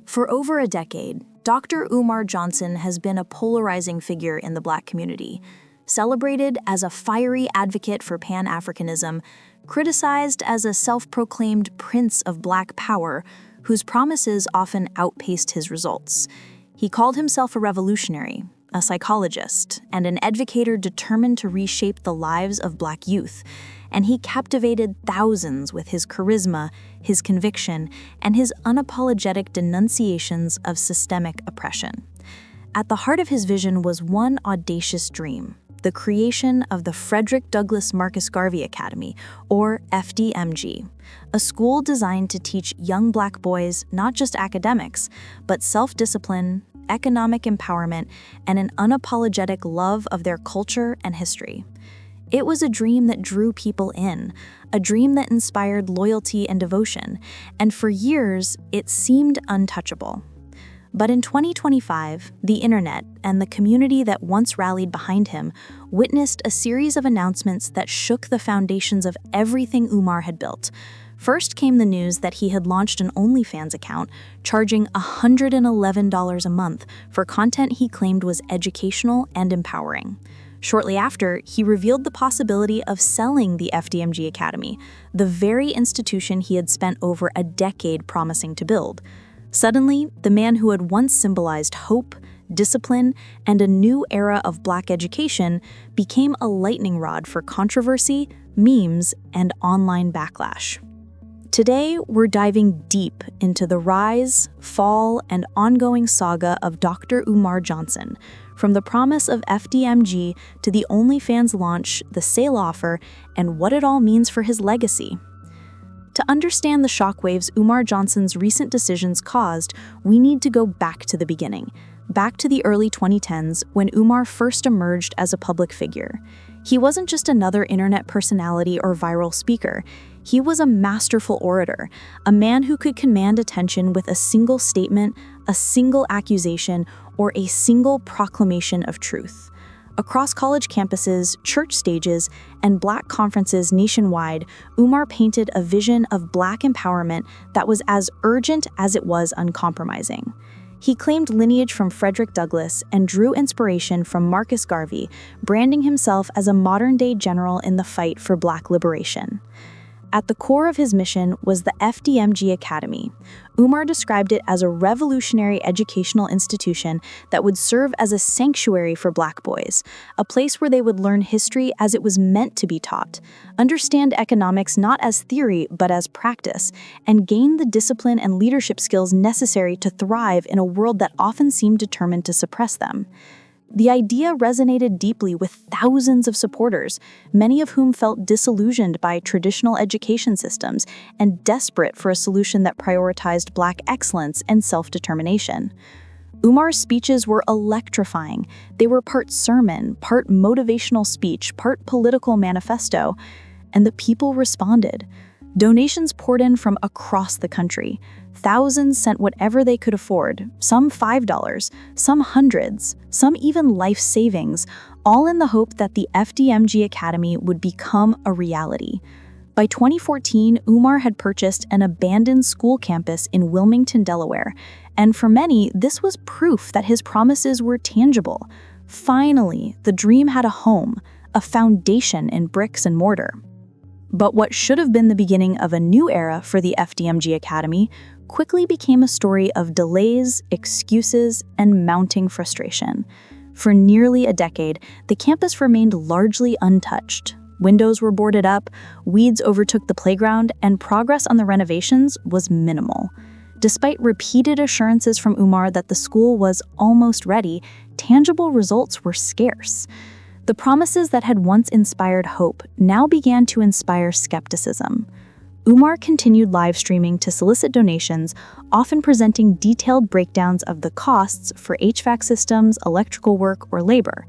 For over a decade, Dr. Umar Johnson has been a polarizing figure in the Black community, celebrated as a fiery advocate for Pan-Africanism, criticized as a self-proclaimed prince of Black power whose promises often outpaced his results. He called himself a revolutionary, a psychologist, and an advocator determined to reshape the lives of Black youth, and he captivated thousands with his charisma, his conviction, and his unapologetic denunciations of systemic oppression. At the heart of his vision was one audacious dream: the creation of the Frederick Douglass Marcus Garvey Academy, or FDMG, a school designed to teach young Black boys not just academics, but self-discipline, economic empowerment, and an unapologetic love of their culture and history. It was a dream that drew people in, a dream that inspired loyalty and devotion, and for years, it seemed untouchable. But in 2025, the internet and the community that once rallied behind him witnessed a series of announcements that shook the foundations of everything Umar had built. First came the news that he had launched an OnlyFans account, charging $111 a month for content he claimed was educational and empowering. Shortly after, he revealed the possibility of selling the FDMG Academy, the very institution he had spent over a decade promising to build. Suddenly, the man who had once symbolized hope, discipline, and a new era of Black education became a lightning rod for controversy, memes, and online backlash. Today, we're diving deep into the rise, fall, and ongoing saga of Dr. Umar Johnson, from the promise of FDMG to the OnlyFans launch, the sale offer, and what it all means for his legacy. To understand the shockwaves Umar Johnson's recent decisions caused, we need to go back to the beginning, back to the early 2010s when Umar first emerged as a public figure. He wasn't just another internet personality or viral speaker. He was a masterful orator, a man who could command attention with a single statement, a single accusation, or a single proclamation of truth. Across college campuses, church stages, and Black conferences nationwide, Umar painted a vision of Black empowerment that was as urgent as it was uncompromising. He claimed lineage from Frederick Douglass and drew inspiration from Marcus Garvey, branding himself as a modern-day general in the fight for Black liberation. At the core of his mission was the FDMG Academy. Umar described it as a revolutionary educational institution that would serve as a sanctuary for Black boys, a place where they would learn history as it was meant to be taught, understand economics not as theory but as practice, and gain the discipline and leadership skills necessary to thrive in a world that often seemed determined to suppress them. The idea resonated deeply with thousands of supporters, many of whom felt disillusioned by traditional education systems and desperate for a solution that prioritized Black excellence and self-determination. Umar's speeches were electrifying. They were part sermon, part motivational speech, part political manifesto, and the people responded. Donations poured in from across the country. Thousands sent whatever they could afford, some $5, some hundreds, some even life savings, all in the hope that the FDMG Academy would become a reality. By 2014, Umar had purchased an abandoned school campus in Wilmington, Delaware, and for many, this was proof that his promises were tangible. Finally, the dream had a home, a foundation in bricks and mortar. But what should have been the beginning of a new era for the FDMG Academy quickly became a story of delays, excuses, and mounting frustration. For nearly a decade, the campus remained largely untouched. Windows were boarded up, weeds overtook the playground, and progress on the renovations was minimal. Despite repeated assurances from Umar that the school was almost ready, tangible results were scarce. The promises that had once inspired hope now began to inspire skepticism. Umar continued live streaming to solicit donations, often presenting detailed breakdowns of the costs for HVAC systems, electrical work, or labor.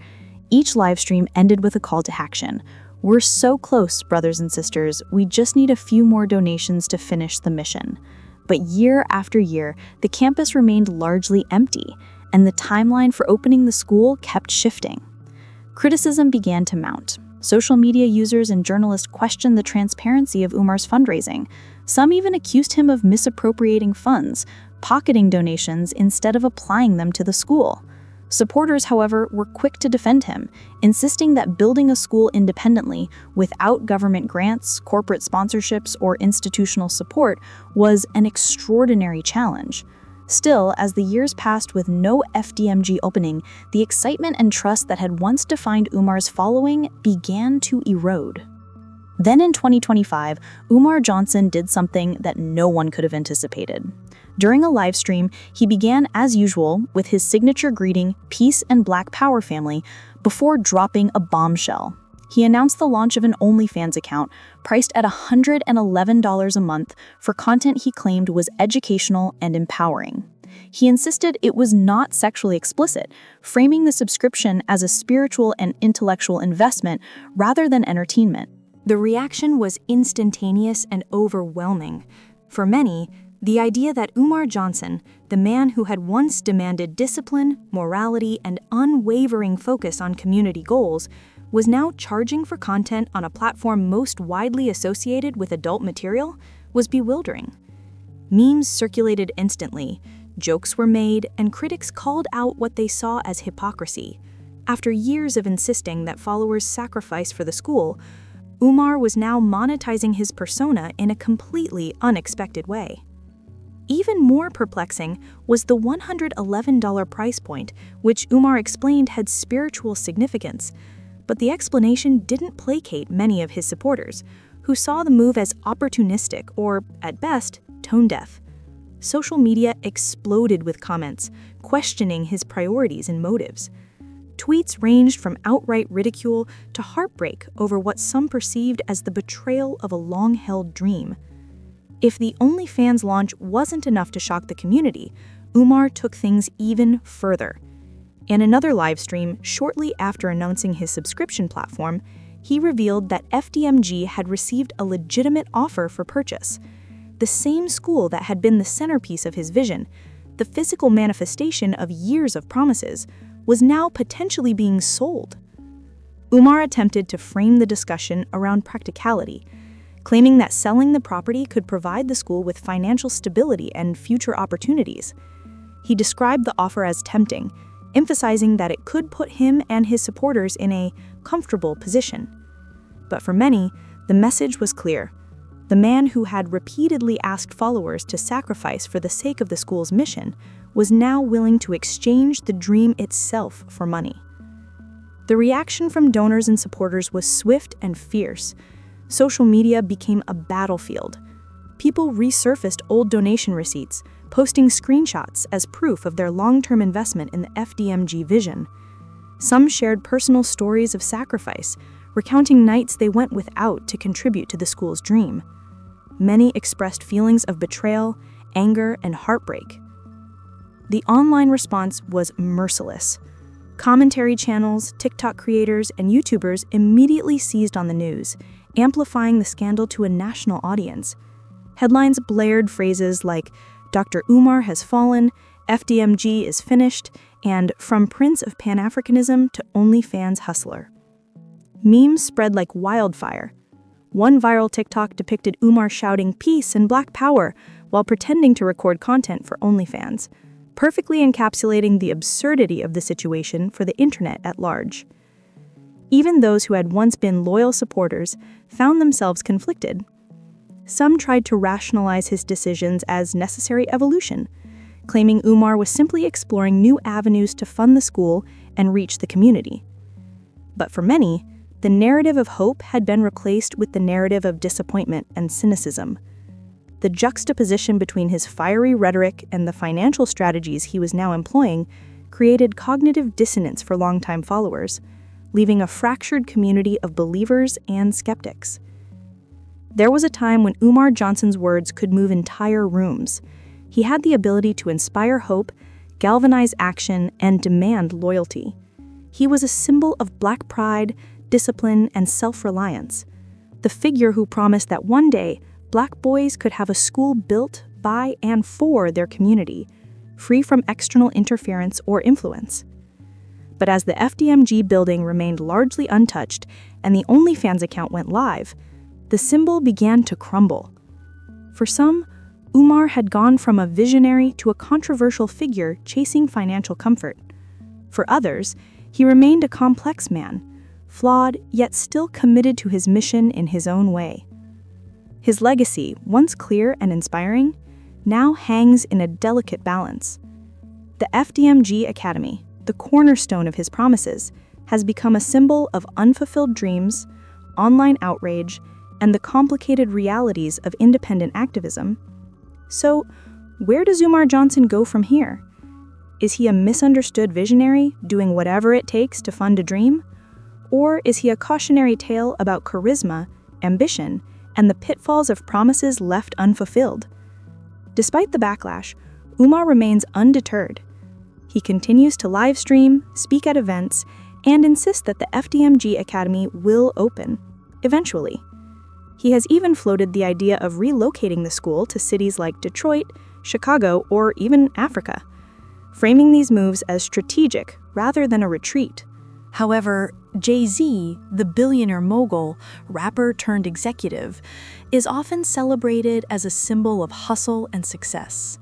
Each live stream ended with a call to action. "We're so close, brothers and sisters, we just need a few more donations to finish the mission." But year after year, the campus remained largely empty, and the timeline for opening the school kept shifting. Criticism began to mount. Social media users and journalists questioned the transparency of Umar's fundraising. Some even accused him of misappropriating funds, pocketing donations instead of applying them to the school. Supporters, however, were quick to defend him, insisting that building a school independently, without government grants, corporate sponsorships, or institutional support, was an extraordinary challenge. Still, as the years passed with no FDMG opening, the excitement and trust that had once defined Umar's following began to erode. Then in 2025, Umar Johnson did something that no one could have anticipated. During a live stream, he began as usual with his signature greeting, "Peace and Black Power family," before dropping a bombshell. He announced the launch of an OnlyFans account priced at $111 a month for content he claimed was educational and empowering. He insisted it was not sexually explicit, framing the subscription as a spiritual and intellectual investment rather than entertainment. The reaction was instantaneous and overwhelming. For many, the idea that Umar Johnson, the man who had once demanded discipline, morality, and unwavering focus on community goals, was now charging for content on a platform most widely associated with adult material, was bewildering. Memes circulated instantly, jokes were made, and critics called out what they saw as hypocrisy. After years of insisting that followers sacrifice for the school, Umar was now monetizing his persona in a completely unexpected way. Even more perplexing was the $111 price point, which Umar explained had spiritual significance. But the explanation didn't placate many of his supporters, who saw the move as opportunistic or, at best, tone-deaf. Social media exploded with comments, questioning his priorities and motives. Tweets ranged from outright ridicule to heartbreak over what some perceived as the betrayal of a long-held dream. If the OnlyFans launch wasn't enough to shock the community, Umar took things even further. In another live stream, shortly after announcing his subscription platform, he revealed that FDMG had received a legitimate offer for purchase. The same school that had been the centerpiece of his vision, the physical manifestation of years of promises, was now potentially being sold. Umar attempted to frame the discussion around practicality, claiming that selling the property could provide the school with financial stability and future opportunities. He described the offer as tempting, emphasizing that it could put him and his supporters in a comfortable position. But for many, the message was clear. The man who had repeatedly asked followers to sacrifice for the sake of the school's mission was now willing to exchange the dream itself for money. The reaction from donors and supporters was swift and fierce. Social media became a battlefield. People resurfaced old donation receipts, posting screenshots as proof of their long-term investment in the FDMG vision. Some shared personal stories of sacrifice, recounting nights they went without to contribute to the school's dream. Many expressed feelings of betrayal, anger, and heartbreak. The online response was merciless. Commentary channels, TikTok creators, and YouTubers immediately seized on the news, amplifying the scandal to a national audience. Headlines blared phrases like, "Dr. Umar has fallen," "FDMG is finished," and "From Prince of Pan-Africanism to OnlyFans hustler." Memes spread like wildfire. One viral TikTok depicted Umar shouting "Peace and Black Power" while pretending to record content for OnlyFans, perfectly encapsulating the absurdity of the situation for the internet at large. Even those who had once been loyal supporters found themselves conflicted. Some tried to rationalize his decisions as necessary evolution, claiming Umar was simply exploring new avenues to fund the school and reach the community. But for many, the narrative of hope had been replaced with the narrative of disappointment and cynicism. The juxtaposition between his fiery rhetoric and the financial strategies he was now employing created cognitive dissonance for longtime followers, leaving a fractured community of believers and skeptics. There was a time when Umar Johnson's words could move entire rooms. He had the ability to inspire hope, galvanize action, and demand loyalty. He was a symbol of Black pride, discipline, and self-reliance. The figure who promised that one day, Black boys could have a school built by and for their community, free from external interference or influence. But as the FDMG building remained largely untouched and the OnlyFans account went live, the symbol began to crumble. For some, Umar had gone from a visionary to a controversial figure chasing financial comfort. For others, he remained a complex man, flawed yet still committed to his mission in his own way. His legacy, once clear and inspiring, now hangs in a delicate balance. The FDMG Academy, the cornerstone of his promises, has become a symbol of unfulfilled dreams, online outrage, and the complicated realities of independent activism. So, where does Umar Johnson go from here? Is he a misunderstood visionary doing whatever it takes to fund a dream? Or is he a cautionary tale about charisma, ambition, and the pitfalls of promises left unfulfilled? Despite the backlash, Umar remains undeterred. He continues to live stream, speak at events, and insist that the FDMG Academy will open, eventually. He has even floated the idea of relocating the school to cities like Detroit, Chicago, or even Africa, framing these moves as strategic rather than a retreat. However, Jay-Z, the billionaire mogul, rapper turned executive, is often celebrated as a symbol of hustle and success.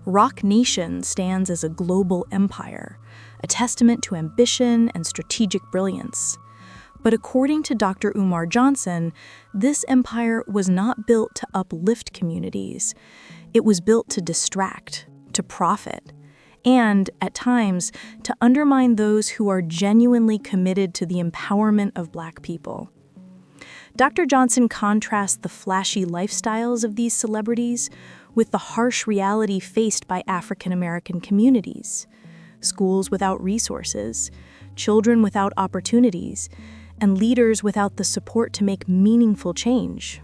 Roc Nation stands as a global empire, a testament to ambition and strategic brilliance. But according to Dr. Umar Johnson, this empire was not built to uplift communities. It was built to distract, to profit, and, at times, to undermine those who are genuinely committed to the empowerment of Black people. Dr. Johnson contrasts the flashy lifestyles of these celebrities with the harsh reality faced by African American communities: schools without resources, children without opportunities, and leaders without the support to make meaningful change.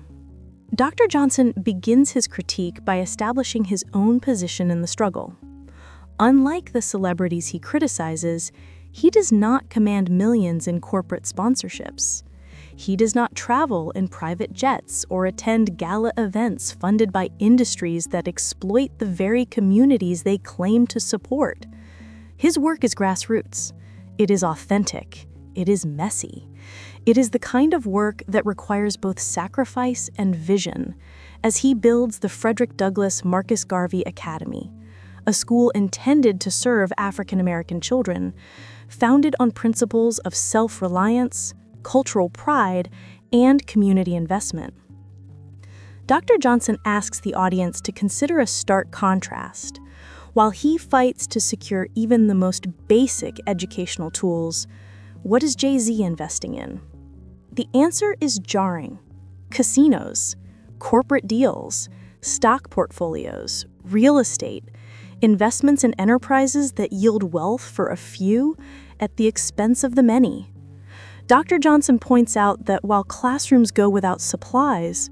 Dr. Johnson begins his critique by establishing his own position in the struggle. Unlike the celebrities he criticizes, he does not command millions in corporate sponsorships. He does not travel in private jets or attend gala events funded by industries that exploit the very communities they claim to support. His work is grassroots. It is authentic. It is messy. It is the kind of work that requires both sacrifice and vision, as he builds the Frederick Douglass Marcus Garvey Academy, a school intended to serve African American children, founded on principles of self-reliance, cultural pride, and community investment. Dr. Johnson asks the audience to consider a stark contrast. While he fights to secure even the most basic educational tools, what is Jay-Z investing in? The answer is jarring. Casinos, corporate deals, stock portfolios, real estate, investments in enterprises that yield wealth for a few at the expense of the many. Dr. Johnson points out that while classrooms go without supplies,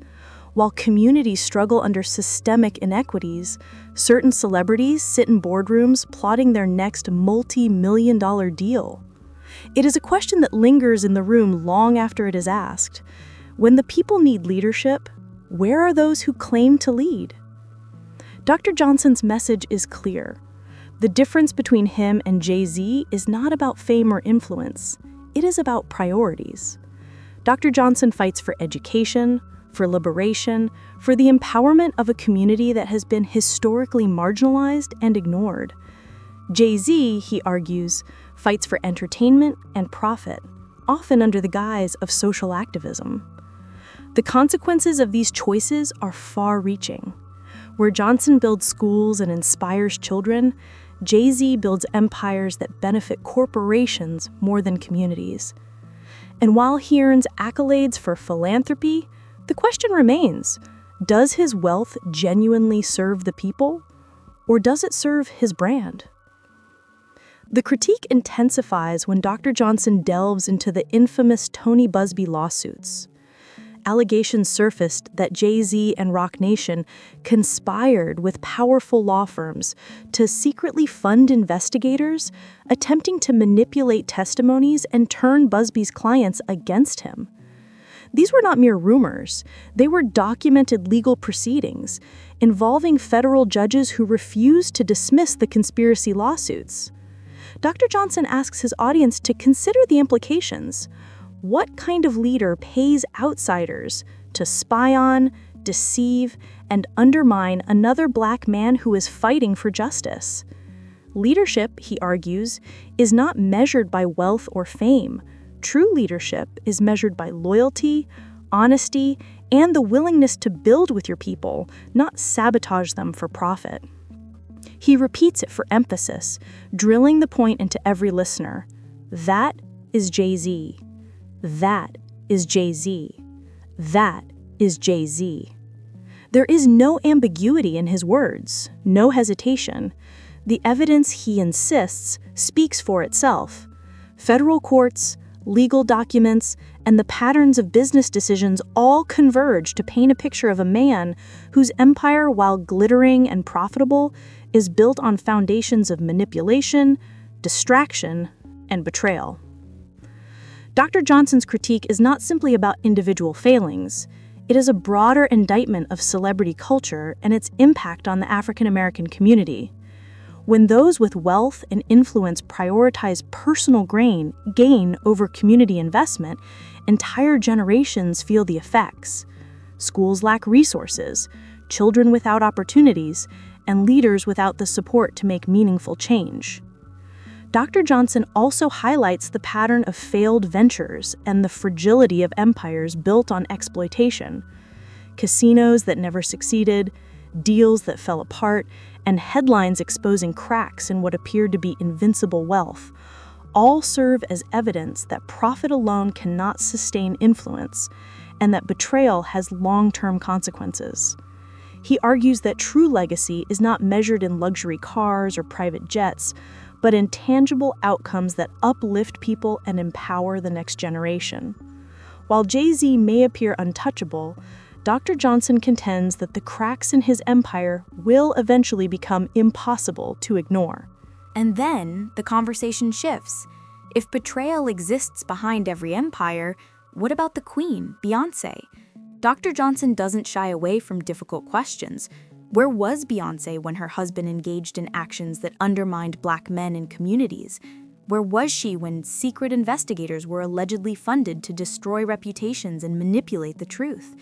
while communities struggle under systemic inequities, certain celebrities sit in boardrooms plotting their next multi-million-dollar deal. It is a question that lingers in the room long after it is asked. When the people need leadership, where are those who claim to lead? Dr. Johnson's message is clear. The difference between him and Jay-Z is not about fame or influence. It is about priorities. Dr. Johnson fights for education, for liberation, for the empowerment of a community that has been historically marginalized and ignored. Jay-Z, he argues, fights for entertainment and profit, often under the guise of social activism. The consequences of these choices are far-reaching. Where Johnson builds schools and inspires children, Jay-Z builds empires that benefit corporations more than communities. And while he earns accolades for philanthropy, the question remains, does his wealth genuinely serve the people, or does it serve his brand? The critique intensifies when Dr. Johnson delves into the infamous Tony Busby lawsuits. Allegations surfaced that Jay-Z and Roc Nation conspired with powerful law firms to secretly fund investigators attempting to manipulate testimonies and turn Busby's clients against him. These were not mere rumors. They were documented legal proceedings involving federal judges who refused to dismiss the conspiracy lawsuits. Dr. Johnson asks his audience to consider the implications. What kind of leader pays outsiders to spy on, deceive, and undermine another Black man who is fighting for justice. Leadership, he argues, is not measured by wealth or fame. True leadership is measured by loyalty, honesty, and the willingness to build with your people, not sabotage them for profit. He repeats it for emphasis, drilling the point into every listener. That is Jay-Z. That is Jay-Z. That is Jay-Z. There is no ambiguity in his words, no hesitation. The evidence he insists speaks for itself. Federal courts, legal documents, and the patterns of business decisions all converge to paint a picture of a man whose empire, while glittering and profitable, is built on foundations of manipulation, distraction, and betrayal. Dr. Johnson's critique is not simply about individual failings. It is a broader indictment of celebrity culture and its impact on the African American community. When those with wealth and influence prioritize personal gain over community investment, entire generations feel the effects. Schools lack resources, children without opportunities, and leaders without the support to make meaningful change. Dr. Johnson also highlights the pattern of failed ventures and the fragility of empires built on exploitation. Casinos that never succeeded, deals that fell apart, and headlines exposing cracks in what appeared to be invincible wealth all serve as evidence that profit alone cannot sustain influence and that betrayal has long-term consequences. He argues that true legacy is not measured in luxury cars or private jets, but in tangible outcomes that uplift people and empower the next generation. While Jay-Z may appear untouchable, Dr. Johnson contends that the cracks in his empire will eventually become impossible to ignore. And then the conversation shifts. If betrayal exists behind every empire, what about the Queen, Beyoncé? Dr. Johnson doesn't shy away from difficult questions. Where was Beyoncé when her husband engaged in actions that undermined Black men and communities? Where was she when secret investigators were allegedly funded to destroy reputations and manipulate the truth?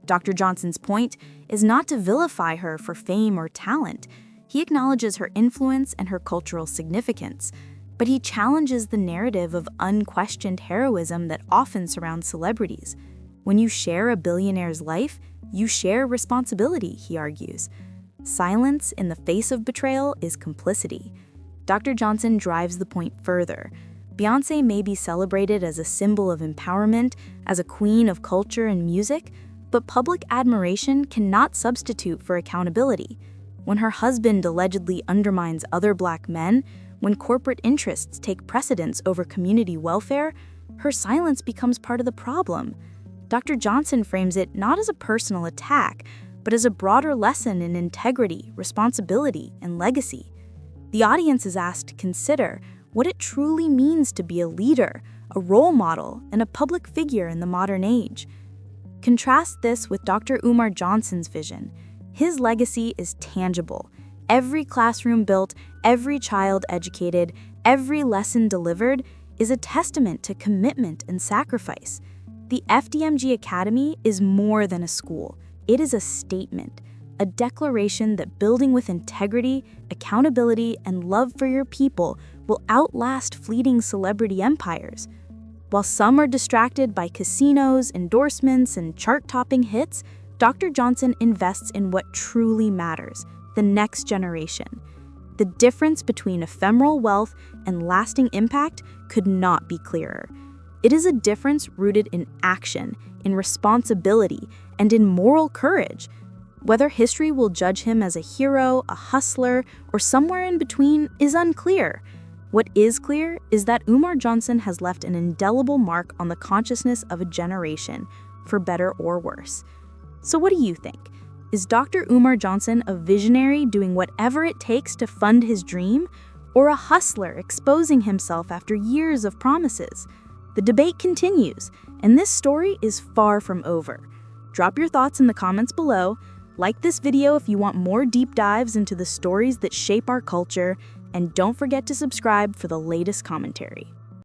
Dr. Johnson's point is not to vilify her for fame or talent. He acknowledges her influence and her cultural significance, but he challenges the narrative of unquestioned heroism that often surrounds celebrities. When you share a billionaire's life, you share responsibility, he argues. Silence in the face of betrayal is complicity. Dr. Johnson drives the point further. Beyoncé may be celebrated as a symbol of empowerment, as a queen of culture and music, but public admiration cannot substitute for accountability. When her husband allegedly undermines other Black men, when corporate interests take precedence over community welfare, her silence becomes part of the problem. Dr. Johnson frames it not as a personal attack, but as a broader lesson in integrity, responsibility, and legacy. The audience is asked to consider what it truly means to be a leader, a role model, and a public figure in the modern age. Contrast this with Dr. Umar Johnson's vision. His legacy is tangible. Every classroom built, every child educated, every lesson delivered is a testament to commitment and sacrifice. The FDMG Academy is more than a school. It is a statement, a declaration that building with integrity, accountability, and love for your people will outlast fleeting celebrity empires. While some are distracted by casinos, endorsements, and chart-topping hits, Dr. Johnson invests in what truly matters, the next generation. The difference between ephemeral wealth and lasting impact could not be clearer. It is a difference rooted in action, in responsibility, and in moral courage. Whether history will judge him as a hero, a hustler, or somewhere in between is unclear. What is clear is that Umar Johnson has left an indelible mark on the consciousness of a generation, for better or worse. So what do you think? Is Dr. Umar Johnson a visionary doing whatever it takes to fund his dream, or a hustler exposing himself after years of promises? The debate continues, and this story is far from over. Drop your thoughts in the comments below, like this video if you want more deep dives into the stories that shape our culture, and don't forget to subscribe for the latest commentary.